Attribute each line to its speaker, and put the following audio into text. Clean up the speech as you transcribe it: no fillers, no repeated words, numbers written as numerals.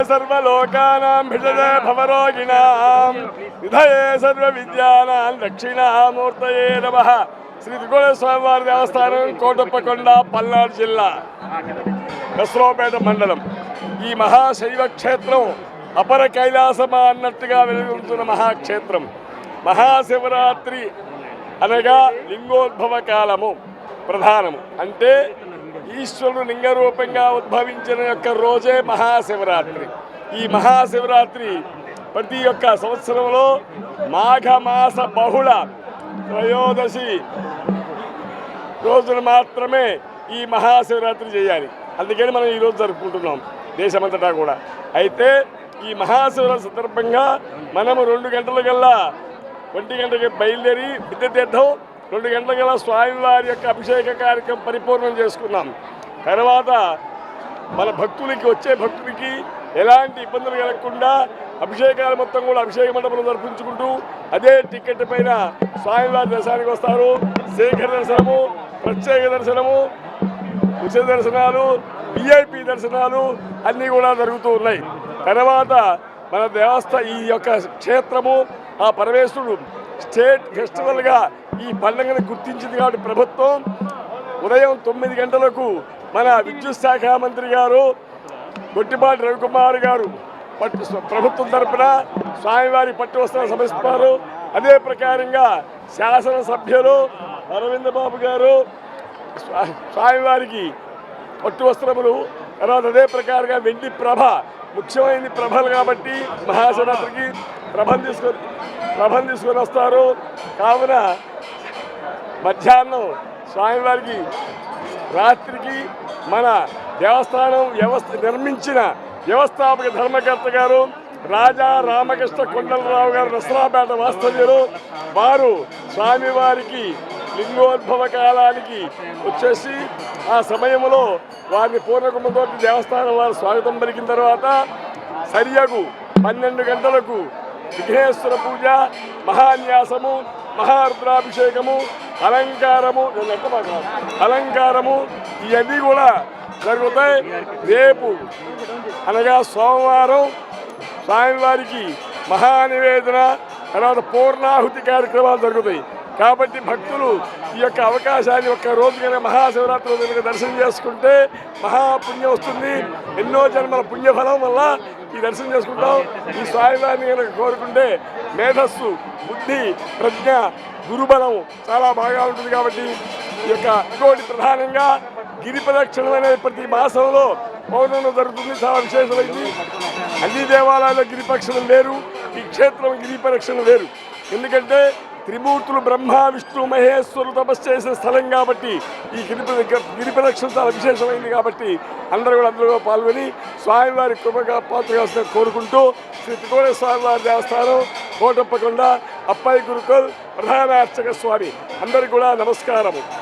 Speaker 1: सर्वलोकानां भिषजे भवरोगिणां निधये सर्वविद्यानां दक्षिणामूर्तये नमः। శ్రీ త్రికోణేశ్వర స్వామివారి దేవస్థానం కోటప్పకొండ పల్నాడు జిల్లా కసరావుపేట మండలం. ఈ మహాశైవ క్షేత్రం అపర కైలాసమా అన్నట్టుగా వెలుగుతున్న మహాక్షేత్రం. మహాశివరాత్రి అనగా లింగోద్భవ కాలము ప్రధానము. అంటే ఈశ్వరుడు లింగరూపంగా ఉద్భవించిన యొక్క రోజే మహాశివరాత్రి. ఈ మహాశివరాత్రి ప్రతి ఒక్క సంవత్సరంలో మాఘమాస బహుళ త్రయోదశి రోజున మాత్రమే ఈ మహాశివరాత్రి చేయాలి. అందుకని మనం ఈరోజు జరుపుకుంటున్నాం దేశమంతటా కూడా. అయితే ఈ మహాశివరాత్రి సందర్భంగా మనము 2 గంటలకల్లా 1 గంటకి బయలుదేరి విద్యతీర్థం 2 గంటలకల్లా స్వామివారి యొక్క అభిషేక కార్యక్రమం పరిపూర్ణం చేసుకున్నాం. తర్వాత మన భక్తులకి వచ్చే భక్తులకి ఎలాంటి ఇబ్బందులు కలగకుండా అభిషేకాలు మొత్తం కూడా అభిషేక మండపంలో జరిపించుకుంటూ అదే టికెట్ పైన స్వామివారి దర్శనానికి వస్తారు. శేఖర దర్శనము, ప్రత్యేక దర్శనము, ఉచిత దర్శనాలు, విఐపి దర్శనాలు అన్నీ కూడా జరుగుతూ ఉన్నాయి. తర్వాత మన ఈ యొక్క క్షేత్రము ఆ పరమేశ్వరుడు స్టేట్ ఫెస్టివల్గా ఈ పండుగను గుర్తించింది. కాబట్టి ప్రభుత్వం ఉదయం 9 గంటలకు మన విద్యుత్ శాఖ మంత్రి గారు గొట్టిపాటి రవికుమార్ గారు ప్రభుత్వం తరఫున స్వామివారి పట్టు వస్త్రాలు సమర్పిస్తారు. అదే ప్రకారంగా శాసనసభ్యులు అరవింద్ బాబు గారు స్వామివారికి పట్టు వస్త్రములు, తర్వాత అదే ప్రకారంగా వెండి ప్రభ, ముఖ్యమైనది ప్రభలు కాబట్టి మహాశివరాత్రికి ప్రభను తీసుకొని వస్తారు. కావున మధ్యాహ్నం స్వామివారికి, రాత్రికి మన దేవస్థానం నిర్మించిన వ్యవస్థాపక ధర్మకర్త గారు రాజా రామకృష్ణ కొండలరావు గారు నసరాపేట వాస్తవ్యులు. వారు స్వామివారికి లింగోద్భవ కాలానికి వచ్చేసి ఆ సమయంలో వారిని పూర్ణకుంభంతో దేవస్థానం వారు స్వాగతం పలికిన తర్వాత సరియగు 12 గంటలకు విఘ్నేశ్వర పూజ, మహాన్యాసము, మహారుద్రాభిషేకము, అలంకారము ఇవన్నీ కూడా జరుగుతాయి. రేపు అనగా సోమవారం స్వామివారికి మహానివేదన, తర్వాత పూర్ణాహుతి కార్యక్రమాలు జరుగుతాయి. కాబట్టి భక్తులు ఈ యొక్క అవకాశాన్ని ఒక్క రోజు కనుక మహాశివరాత్రి రోజు కనుక దర్శనం చేసుకుంటే మహాపుణ్యం వస్తుంది. ఎన్నో జన్మల పుణ్యఫలం వల్ల ఈ దర్శనం చేసుకుంటాం. ఈ స్వామివారిని కనుక కోరుకుంటే మేధస్సు, బుద్ధి, ప్రజ్ఞ, గురుబలం చాలా బాగా ఉంటుంది. కాబట్టి ఈ యొక్క ఇంకోటి ప్రధానంగా గిరి ప్రదక్షిణం అనేది ప్రతి మాసంలో పౌర్ణమిలో జరుగుతుంది. చాలా విశేషమైంది. అన్ని దేవాలయాల్లో గిరి ప్రదక్షిణం వేరు, ఈ క్షేత్రం గిరి ప్రదక్షిణం వేరు. ఎందుకంటే త్రిమూర్తులు బ్రహ్మ, విష్ణు, మహేశ్వరులు తపస్సు చేసిన స్థలం కాబట్టి ఈ గిరి ప్రదక్షిణ చాలా విశేషమైంది. కాబట్టి అందరూ కూడా అందులో పాల్గొని స్వామివారి కృపగా పాత్రగా కోరుకుంటూ శ్రీ త్రికోణేశ్వర స్వామివారి దేవస్థానం కోటప్పకొండ అప్పయ్య గురుకుల్ ప్రధాన అర్చక స్వామి అందరికీ కూడా నమస్కారము.